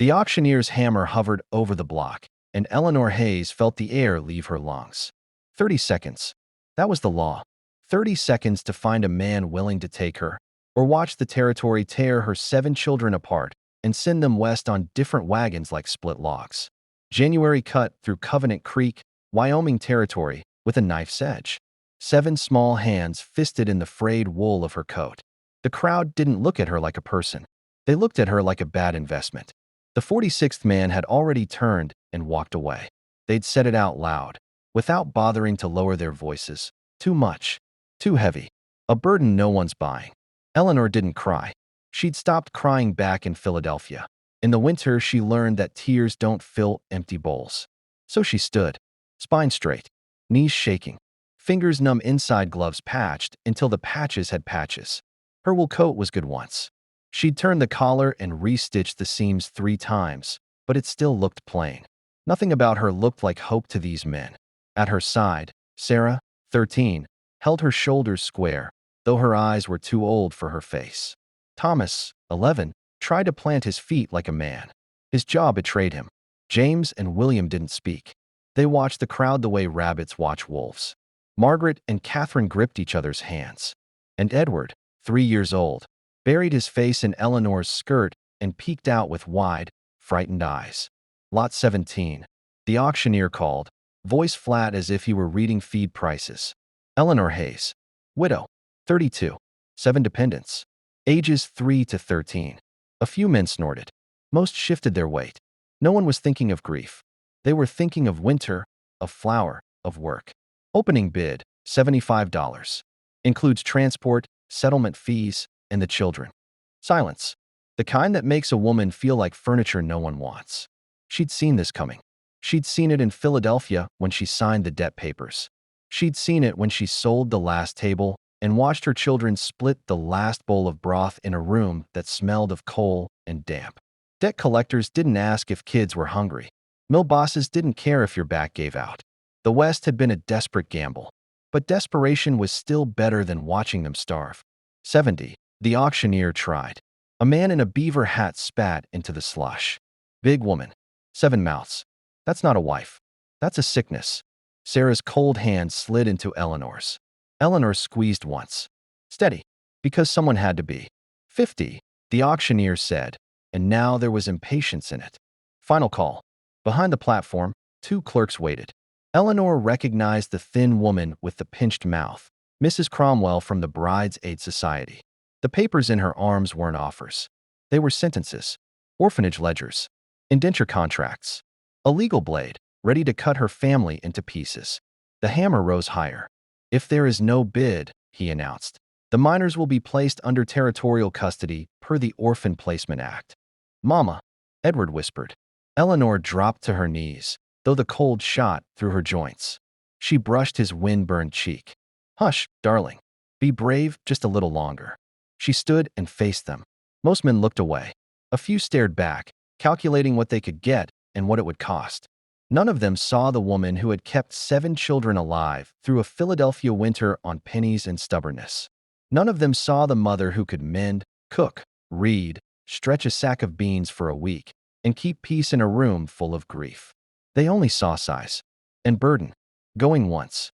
The auctioneer's hammer hovered over the block, and Eleanor Hayes felt the air leave her lungs. 30 seconds. That was the law. 30 seconds to find a man willing to take her, or watch the territory tear her 7 children apart and send them west on different wagons like split logs. January cut through Covenant Creek, Wyoming territory, with a knife's edge. 7 small hands fisted in the frayed wool of her coat. The crowd didn't look at her like a person. They looked at her like a bad investment. The 46th man had already turned and walked away. They'd said it out loud, without bothering to lower their voices. Too much. Too heavy. A burden no one's buying. Eleanor didn't cry. She'd stopped crying back in Philadelphia. In the winter, she learned that tears don't fill empty bowls. So she stood, spine straight, knees shaking, fingers numb inside gloves patched until the patches had patches. Her wool coat was good once. She'd turned the collar and restitched the seams 3 times, but it still looked plain. Nothing about her looked like hope to these men. At her side, Sarah, 13, held her shoulders square, though her eyes were too old for her face. Thomas, 11, tried to plant his feet like a man. His jaw betrayed him. James and William didn't speak. They watched the crowd the way rabbits watch wolves. Margaret and Catherine gripped each other's hands. And Edward, 3 years old, buried his face in Eleanor's skirt and peeked out with wide, frightened eyes. Lot 17. The auctioneer called, voice flat as if he were reading feed prices. Eleanor Hayes, widow, 32, 7 dependents, ages 3 to 13. A few men snorted. Most shifted their weight. No one was thinking of grief. They were thinking of winter, of flour, of work. Opening bid, $75. Includes transport, settlement fees, and the children. Silence. The kind that makes a woman feel like furniture no one wants. She'd seen this coming. She'd seen it in Philadelphia when she signed the debt papers. She'd seen it when she sold the last table and watched her children split the last bowl of broth in a room that smelled of coal and damp. Debt collectors didn't ask if kids were hungry. Mill bosses didn't care if your back gave out. The West had been a desperate gamble, but desperation was still better than watching them starve. 70. The auctioneer tried. A man in a beaver hat spat into the slush. Big woman. 7 mouths. That's not a wife. That's a sickness. Sarah's cold hand slid into Eleanor's. Eleanor squeezed once. Steady. Because someone had to be. 50. The auctioneer said, and now there was impatience in it. Final call. Behind the platform, 2 clerks waited. Eleanor recognized the thin woman with the pinched mouth, Mrs. Cromwell from the Brides Aid Society. The papers in her arms weren't offers. They were sentences, orphanage ledgers, indenture contracts, a legal blade, ready to cut her family into pieces. The hammer rose higher. If there is no bid, he announced, the minors will be placed under territorial custody per the Orphan Placement Act. Mama, Edward whispered. Eleanor dropped to her knees, though the cold shot through her joints. She brushed his wind-burned cheek. Hush, darling. Be brave just a little longer. She stood and faced them. Most men looked away. A few stared back, calculating what they could get and what it would cost. None of them saw the woman who had kept 7 children alive through a Philadelphia winter on pennies and stubbornness. None of them saw the mother who could mend, cook, read, stretch a sack of beans for a week, and keep peace in a room full of grief. They only saw size and burden. Going once.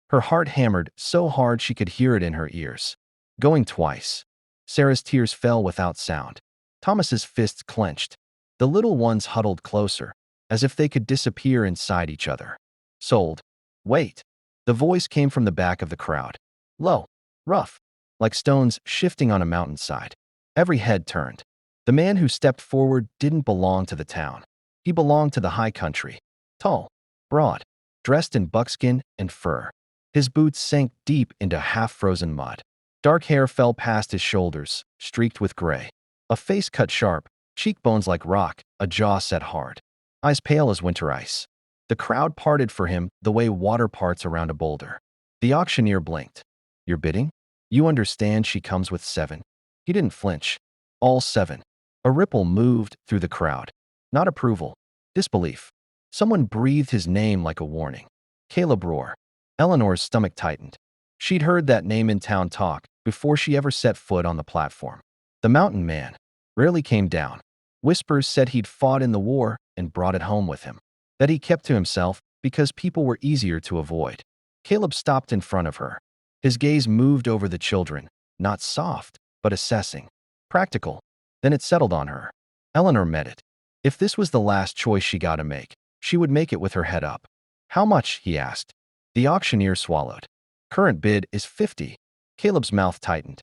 Her heart hammered so hard she could hear it in her ears. Going twice. Sarah's tears fell without sound. Thomas's fists clenched. The little ones huddled closer, as if they could disappear inside each other. Sold. Wait. The voice came from the back of the crowd. Low. Rough. Like stones shifting on a mountainside. Every head turned. The man who stepped forward didn't belong to the town. He belonged to the high country. Tall. Broad. Dressed in buckskin and fur. His boots sank deep into half-frozen mud. Dark hair fell past his shoulders, streaked with gray. A face cut sharp, cheekbones like rock, a jaw set hard. Eyes pale as winter ice. The crowd parted for him the way water parts around a boulder. The auctioneer blinked. You're bidding? You understand she comes with 7. He didn't flinch. All 7. A ripple moved through the crowd. Not approval. Disbelief. Someone breathed his name like a warning. Caleb Rohr. Eleanor's stomach tightened. She'd heard that name in town talk before she ever set foot on the platform. The mountain man rarely came down. Whispers said he'd fought in the war and brought it home with him, that he kept to himself because people were easier to avoid. Caleb stopped in front of her. His gaze moved over the children, not soft, but assessing. Practical. Then it settled on her. Eleanor met it. If this was the last choice she got to make, she would make it with her head up. How much? He asked. The auctioneer swallowed. Current bid is 50. Caleb's mouth tightened.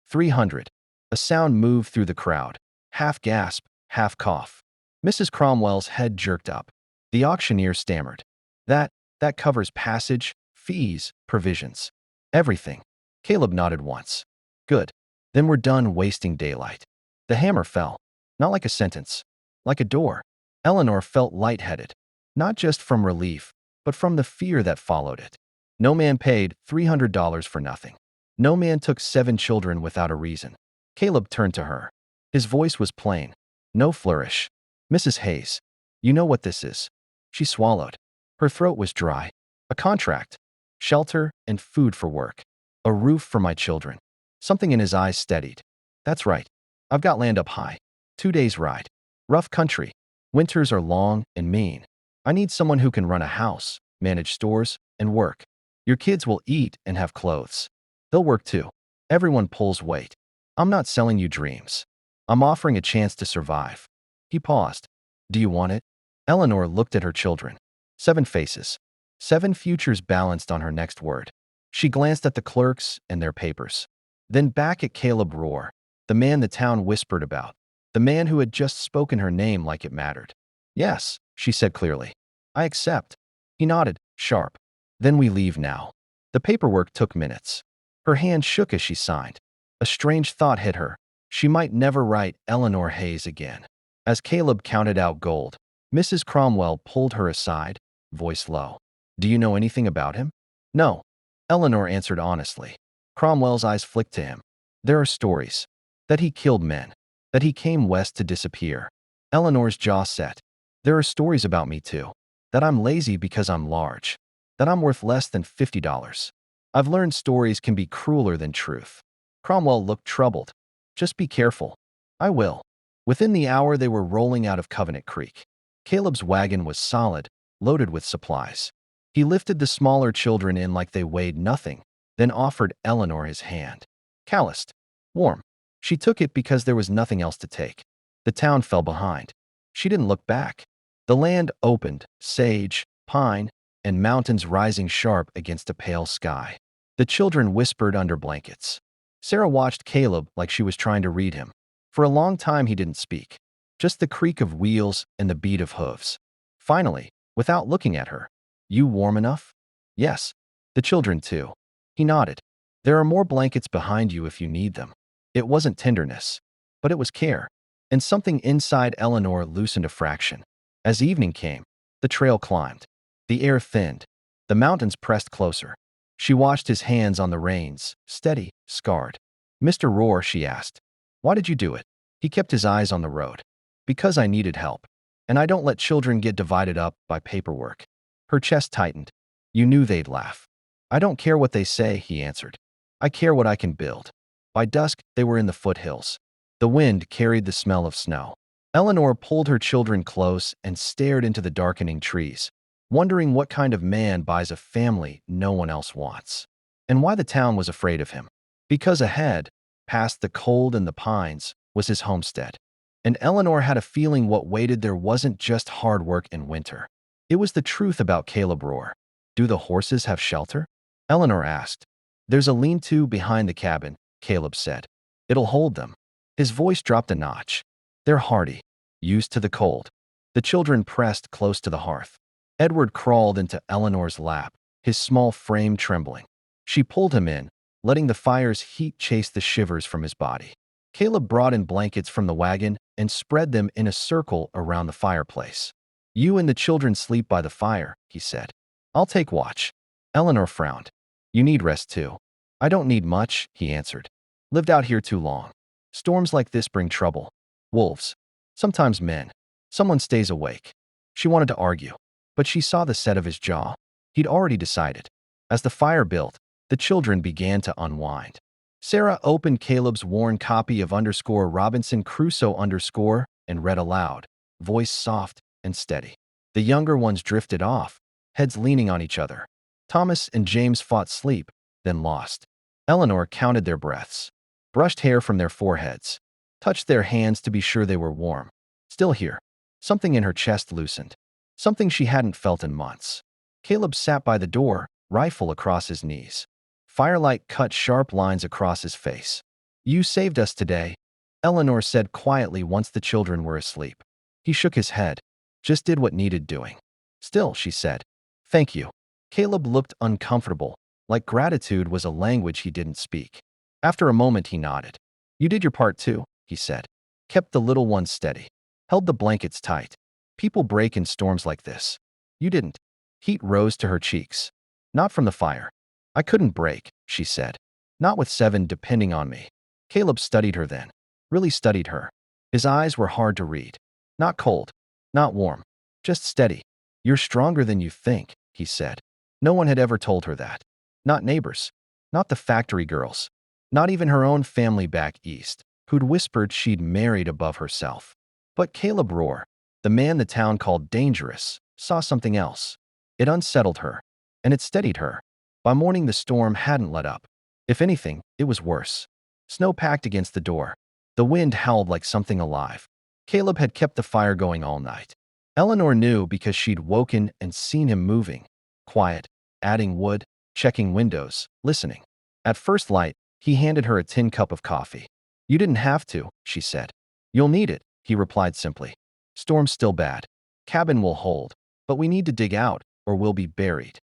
300. A sound moved through the crowd. Half gasp, half cough. Mrs. Cromwell's head jerked up. The auctioneer stammered. That covers passage, fees, provisions. Everything. Caleb nodded once. Good. Then we're done wasting daylight. The hammer fell. Not like a sentence. Like a door. Eleanor felt lightheaded. Not just from relief, but from the fear that followed it. No man paid $300 for nothing. No man took 7 children without a reason. Caleb turned to her. His voice was plain. No flourish. Mrs. Hayes, you know what this is. She swallowed. Her throat was dry. A contract. Shelter and food for work. A roof for my children. Something in his eyes steadied. That's right. I've got land up high. 2 days' ride. Rough country. Winters are long and mean. I need someone who can run a house, manage stores, and work. Your kids will eat and have clothes. They'll work too. Everyone pulls weight. I'm not selling you dreams. I'm offering a chance to survive. He paused. Do you want it? Eleanor looked at her children. 7 faces. 7 futures balanced on her next word. She glanced at the clerks and their papers. Then back at Caleb Rohr, the man the town whispered about. The man who had just spoken her name like it mattered. Yes, she said clearly. I accept. He nodded, sharp. Then we leave now. The paperwork took minutes. Her hand shook as she signed. A strange thought hit her. She might never write Eleanor Hayes again. As Caleb counted out gold, Mrs. Cromwell pulled her aside, voice low. Do you know anything about him? No. Eleanor answered honestly. Cromwell's eyes flicked to him. There are stories. That he killed men. That he came west to disappear. Eleanor's jaw set. There are stories about me too. That I'm lazy because I'm large. That I'm worth less than $50. I've learned stories can be crueler than truth. Cromwell looked troubled. Just be careful. I will. Within the hour they were rolling out of Covenant Creek. Caleb's wagon was solid, loaded with supplies. He lifted the smaller children in like they weighed nothing, then offered Eleanor his hand. Calloused. Warm. She took it because there was nothing else to take. The town fell behind. She didn't look back. The land opened, sage, pine, and mountains rising sharp against a pale sky. The children whispered under blankets. Sarah watched Caleb like she was trying to read him. For a long time he didn't speak. Just the creak of wheels and the beat of hooves. Finally, without looking at her, You warm enough? Yes. The children too. He nodded. There are more blankets behind you if you need them. It wasn't tenderness, but it was care. And something inside Eleanor loosened a fraction. As evening came, the trail climbed. The air thinned. The mountains pressed closer. She watched his hands on the reins, steady, scarred. Mr. Rohr, she asked, why did you do it? He kept his eyes on the road. Because I needed help. And I don't let children get divided up by paperwork. Her chest tightened. You knew they'd laugh. I don't care what they say, he answered. I care what I can build. By dusk, they were in the foothills. The wind carried the smell of snow. Eleanor pulled her children close and stared into the darkening trees, wondering what kind of man buys a family no one else wants. And why the town was afraid of him. Because ahead, past the cold and the pines, was his homestead. And Eleanor had a feeling what waited there wasn't just hard work in winter. It was the truth about Caleb Rohr. Do the horses have shelter? Eleanor asked. There's a lean-to behind the cabin, Caleb said. It'll hold them. His voice dropped a notch. They're hardy, used to the cold. The children pressed close to the hearth. Edward crawled into Eleanor's lap, his small frame trembling. She pulled him in, letting the fire's heat chase the shivers from his body. Caleb brought in blankets from the wagon and spread them in a circle around the fireplace. You and the children sleep by the fire, he said. I'll take watch. Eleanor frowned. You need rest too. I don't need much, he answered. Lived out here too long. Storms like this bring trouble. Wolves. Sometimes men. Someone stays awake. She wanted to argue, but she saw the set of his jaw. He'd already decided. As the fire built, the children began to unwind. Sarah opened Caleb's worn copy of _Robinson Crusoe and read aloud, voice soft and steady. The younger ones drifted off, heads leaning on each other. Thomas and James fought sleep, then lost. Eleanor counted their breaths, brushed hair from their foreheads, touched their hands to be sure they were warm. Still here. Something in her chest loosened. Something she hadn't felt in months. Caleb sat by the door, rifle across his knees. Firelight cut sharp lines across his face. "You saved us today," Eleanor said quietly once the children were asleep. He shook his head. "Just did what needed doing." "Still," she said. "Thank you." Caleb looked uncomfortable, like gratitude was a language he didn't speak. After a moment, he nodded. "You did your part too," he said. "Kept the little ones steady. Held the blankets tight. People break in storms like this. You didn't." Heat rose to her cheeks. "Not from the fire. I couldn't break," she said. "Not with 7 depending on me." Caleb studied her then. Really studied her. His eyes were hard to read. Not cold. Not warm. Just steady. "You're stronger than you think," he said. No one had ever told her that. Not neighbors. Not the factory girls. Not even her own family back east, who'd whispered she'd married above herself. But Caleb Rohr, the man the town called dangerous, saw something else. It unsettled her, and it steadied her. By morning, the storm hadn't let up. If anything, it was worse. Snow packed against the door. The wind howled like something alive. Caleb had kept the fire going all night. Eleanor knew because she'd woken and seen him moving. Quiet, adding wood, checking windows, listening. At first light, he handed her a tin cup of coffee. "You didn't have to," she said. "You'll need it," he replied simply. "Storm's still bad. Cabin will hold, but we need to dig out or we'll be buried."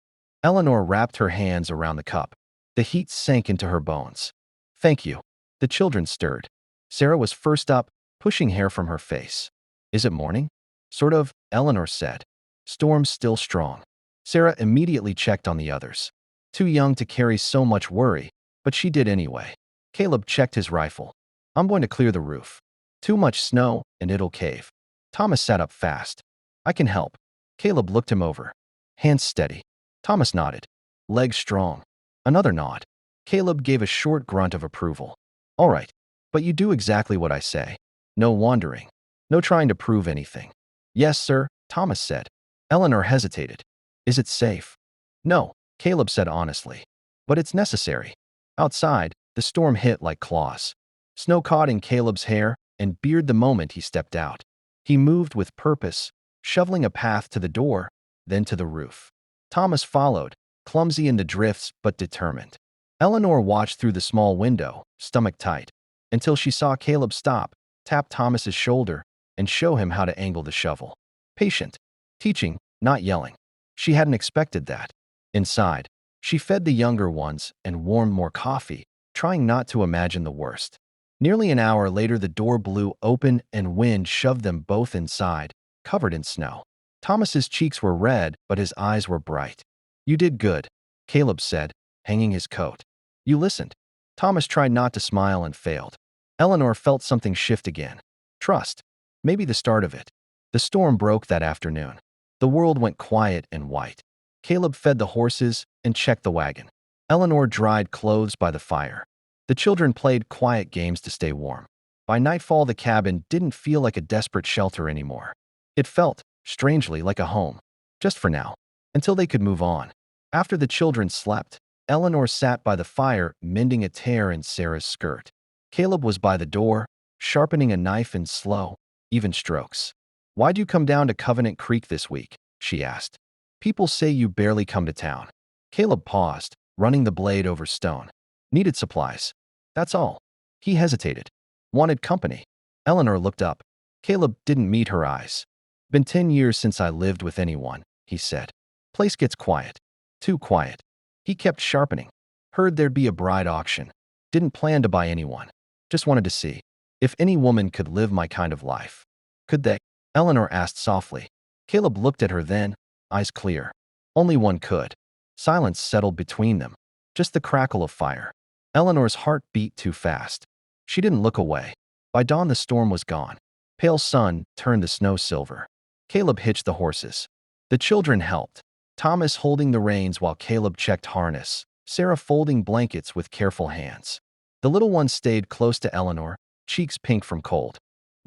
Eleanor wrapped her hands around the cup. The heat sank into her bones. "Thank you." The children stirred. Sarah was first up, pushing hair from her face. "Is it morning?" "Sort of," Eleanor said. "Storm's still strong." Sarah immediately checked on the others. Too young to carry so much worry, but she did anyway. Caleb checked his rifle. "I'm going to clear the roof. Too much snow, and it'll cave." Thomas sat up fast. "I can help." Caleb looked him over. "Hands steady." Thomas nodded. "Legs strong." Another nod. Caleb gave a short grunt of approval. "All right, but you do exactly what I say. No wandering. No trying to prove anything." "Yes, sir," Thomas said. Eleanor hesitated. "Is it safe?" "No," Caleb said honestly. "But it's necessary." Outside, the storm hit like claws. Snow caught in Caleb's hair and beard the moment he stepped out. He moved with purpose, shoveling a path to the door, then to the roof. Thomas followed, clumsy in the drifts but determined. Eleanor watched through the small window, stomach tight, until she saw Caleb stop, tap Thomas's shoulder, and show him how to angle the shovel. Patient. Teaching, not yelling. She hadn't expected that. Inside, she fed the younger ones and warmed more coffee, trying not to imagine the worst. Nearly an hour later, the door blew open and wind shoved them both inside, covered in snow. Thomas's cheeks were red, but his eyes were bright. "You did good," Caleb said, hanging his coat. "You listened." Thomas tried not to smile and failed. Eleanor felt something shift again. Trust. Maybe the start of it. The storm broke that afternoon. The world went quiet and white. Caleb fed the horses and checked the wagon. Eleanor dried clothes by the fire. The children played quiet games to stay warm. By nightfall, the cabin didn't feel like a desperate shelter anymore. It felt, strangely, like a home. Just for now. Until they could move on. After the children slept, Eleanor sat by the fire, mending a tear in Sarah's skirt. Caleb was by the door, sharpening a knife in slow, even strokes. "Why'd you come down to Covenant Creek this week?" she asked. "People say you barely come to town." Caleb paused, running the blade over stone. "Needed supplies. That's all." He hesitated. "Wanted company." Eleanor looked up. Caleb didn't meet her eyes. "Been 10 years since I lived with anyone," he said. "Place gets quiet. Too quiet." He kept sharpening. "Heard there'd be a bride auction. Didn't plan to buy anyone. Just wanted to see if any woman could live my kind of life." "Could they?" Eleanor asked softly. Caleb looked at her then, eyes clear. Only one could. Silence settled between them. Just the crackle of fire. Eleanor's heart beat too fast. She didn't look away. By dawn, the storm was gone. Pale sun turned the snow silver. Caleb hitched the horses. The children helped. Thomas holding the reins while Caleb checked harness. Sarah folding blankets with careful hands. The little one stayed close to Eleanor, cheeks pink from cold.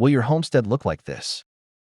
Will your homestead look like this?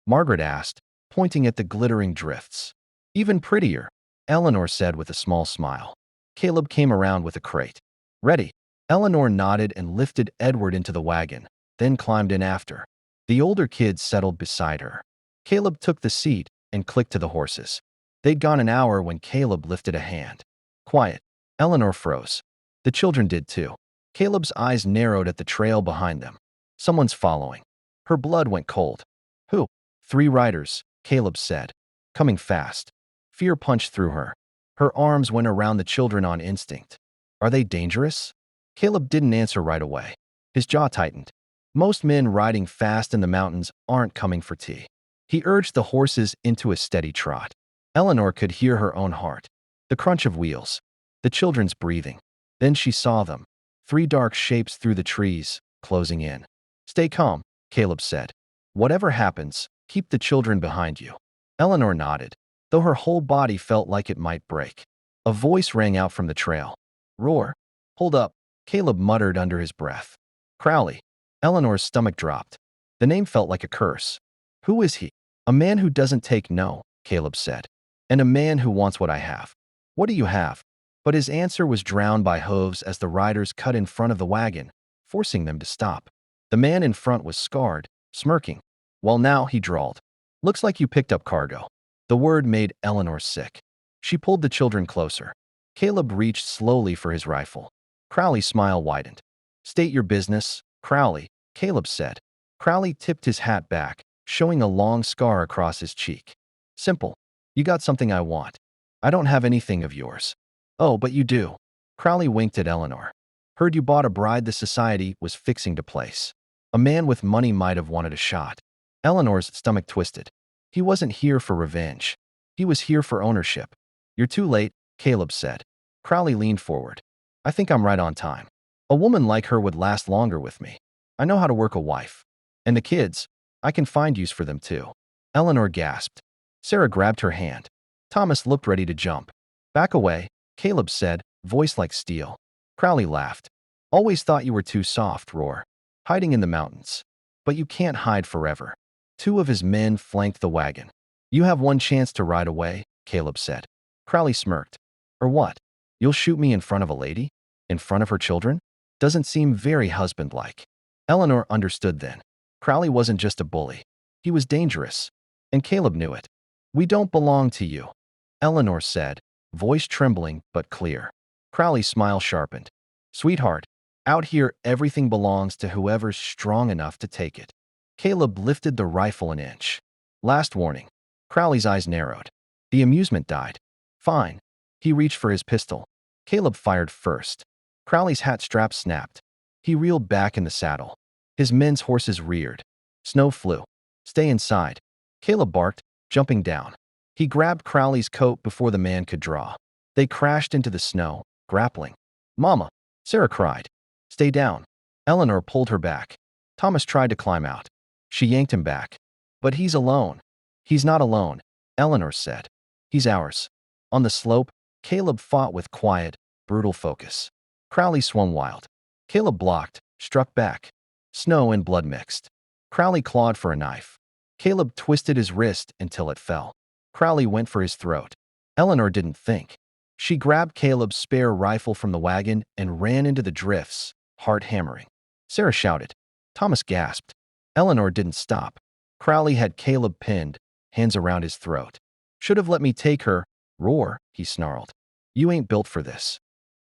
Margaret asked, pointing at the glittering drifts. Even prettier, Eleanor said with a small smile. Caleb came around with a crate. Ready? Eleanor nodded and lifted Edward into the wagon, then climbed in after. The older kids settled beside her. Caleb took the seat and clicked to the horses. They'd gone an hour when Caleb lifted a hand. Quiet. Eleanor froze. The children did too. Caleb's eyes narrowed at the trail behind them. Someone's following. Her blood went cold. Who? 3 riders, Caleb said. Coming fast. Fear punched through her. Her arms went around the children on instinct. Are they dangerous? Caleb didn't answer right away. His jaw tightened. Most men riding fast in the mountains aren't coming for tea. He urged the horses into a steady trot. Eleanor could hear her own heart. The crunch of wheels. The children's breathing. Then she saw them. 3 dark shapes through the trees, closing in. Stay calm, Caleb said. Whatever happens, keep the children behind you. Eleanor nodded, though her whole body felt like it might break. A voice rang out from the trail. Roar. Hold up, Caleb muttered under his breath. Crowley. Eleanor's stomach dropped. The name felt like a curse. Who is he? A man who doesn't take no, Caleb said. And a man who wants what I have. What do you have? But his answer was drowned by hooves as the riders cut in front of the wagon, forcing them to stop. The man in front was scarred, smirking. Well now, he drawled. Looks like you picked up cargo. The word made Eleanor sick. She pulled the children closer. Caleb reached slowly for his rifle. Crowley's smile widened. State your business, Crowley, Caleb said. Crowley tipped his hat back, showing a long scar across his cheek. Simple. You got something I want. I don't have anything of yours. Oh, but you do. Crowley winked at Eleanor. Heard you bought a bride the society was fixing to place. A man with money might have wanted a shot. Eleanor's stomach twisted. He wasn't here for revenge. He was here for ownership. You're too late, Caleb said. Crowley leaned forward. I think I'm right on time. A woman like her would last longer with me. I know how to work a wife. And the kids, I can find use for them too. Eleanor gasped. Sarah grabbed her hand. Thomas looked ready to jump. Back away, Caleb said, voice like steel. Crowley laughed. Always thought you were too soft, Roar. Hiding in the mountains. But you can't hide forever. 2 of his men flanked the wagon. You have one chance to ride away, Caleb said. Crowley smirked. Or what? You'll shoot me in front of a lady? In front of her children? Doesn't seem very husband-like. Eleanor understood then. Crowley wasn't just a bully. He was dangerous. And Caleb knew it. We don't belong to you, Eleanor said, voice trembling but clear. Crowley's smile sharpened. Sweetheart, out here everything belongs to whoever's strong enough to take it. Caleb lifted the rifle an inch. Last warning. Crowley's eyes narrowed. The amusement died. Fine. He reached for his pistol. Caleb fired first. Crowley's hat strap snapped. He reeled back in the saddle. His men's horses reared. Snow flew. Stay inside. Caleb barked, jumping down. He grabbed Crowley's coat before the man could draw. They crashed into the snow, grappling. Mama, Sarah cried. Stay down. Eleanor pulled her back. Thomas tried to climb out. She yanked him back. But he's alone. He's not alone, Eleanor said. He's ours. On the slope, Caleb fought with quiet, brutal focus. Crowley swung wild. Caleb blocked, struck back. Snow and blood mixed. Crowley clawed for a knife. Caleb twisted his wrist until it fell. Crowley went for his throat. Eleanor didn't think. She grabbed Caleb's spare rifle from the wagon and ran into the drifts, heart hammering. Sarah shouted. Thomas gasped. Eleanor didn't stop. Crowley had Caleb pinned, hands around his throat. Should have let me take her, Roar, he snarled. You ain't built for this.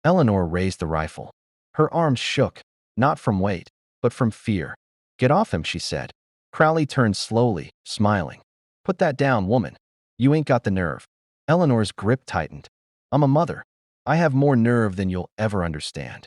Eleanor raised the rifle. Her arms shook, not from weight, but from fear. Get off him, she said. Crowley turned slowly, smiling. Put that down, woman. You ain't got the nerve. Eleanor's grip tightened. I'm a mother. I have more nerve than you'll ever understand.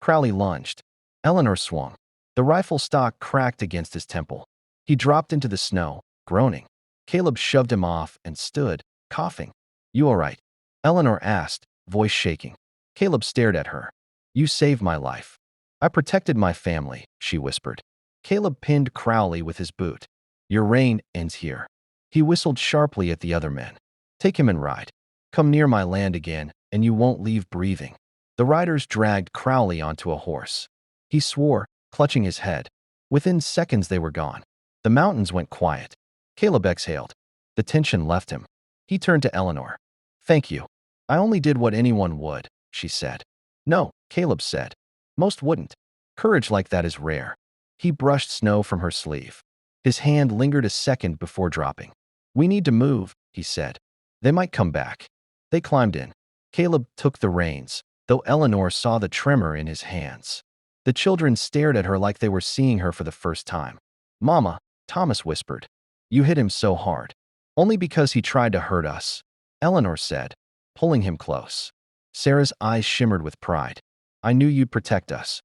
Crowley lunged. Eleanor swung. The rifle stock cracked against his temple. He dropped into the snow, groaning. Caleb shoved him off and stood, coughing. You all right? Eleanor asked, voice shaking. Caleb stared at her. You saved my life. I protected my family, she whispered. Caleb pinned Crowley with his boot. Your reign ends here. He whistled sharply at the other men. Take him and ride. Come near my land again, and you won't leave breathing. The riders dragged Crowley onto a horse. He swore, clutching his head. Within seconds they were gone. The mountains went quiet. Caleb exhaled. The tension left him. He turned to Eleanor. "Thank you. I only did what anyone would," she said. "No," Caleb said. "Most wouldn't. Courage like that is rare." He brushed snow from her sleeve. His hand lingered a second before dropping. "We need to move," he said. "They might come back." They climbed in. Caleb took the reins, though Eleanor saw the tremor in his hands. The children stared at her like they were seeing her for the first time. "Mama," Thomas whispered. "You hit him so hard." "Only because he tried to hurt us," Eleanor said, pulling him close. Sarah's eyes shimmered with pride. "I knew you'd protect us."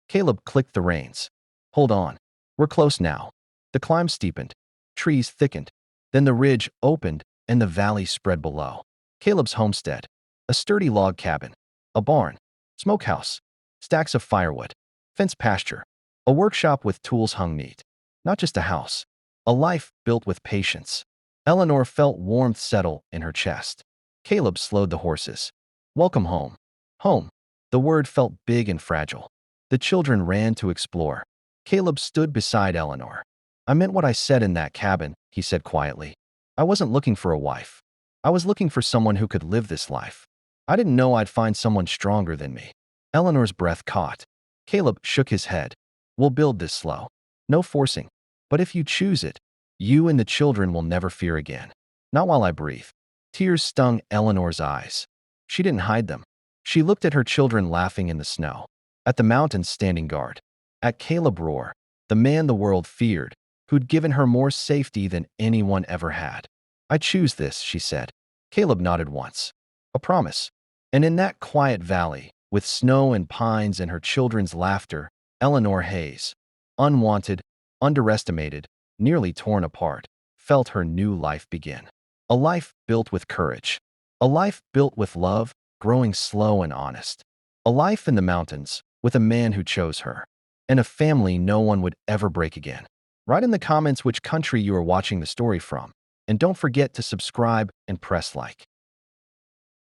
Caleb clicked the reins. "Hold on. We're close now." The climb steepened. Trees thickened. Then the ridge opened and the valley spread below. Caleb's homestead. A sturdy log cabin. A barn. Smokehouse. Stacks of firewood. Fenced pasture. A workshop with tools hung neat. Not just a house. A life built with patience. Eleanor felt warmth settle in her chest. Caleb slowed the horses. "Welcome home." Home. The word felt big and fragile. The children ran to explore. Caleb stood beside Eleanor. "I meant what I said in that cabin," he said quietly. "I wasn't looking for a wife. I was looking for someone who could live this life. I didn't know I'd find someone stronger than me." Eleanor's breath caught. Caleb shook his head. "We'll build this slow. No forcing. But if you choose it, you and the children will never fear again. Not while I breathe." Tears stung Eleanor's eyes. She didn't hide them. She looked at her children laughing in the snow. At the mountains standing guard. At Caleb Roar, the man the world feared, who'd given her more safety than anyone ever had. "I choose this," she said. Caleb nodded once. A promise. And in that quiet valley, with snow and pines and her children's laughter, Eleanor Hayes, unwanted, underestimated, nearly torn apart, felt her new life begin. A life built with courage. A life built with love, growing slow and honest. A life in the mountains, with a man who chose her. And a family no one would ever break again. Write in the comments which country you are watching the story from. And don't forget to subscribe and press like.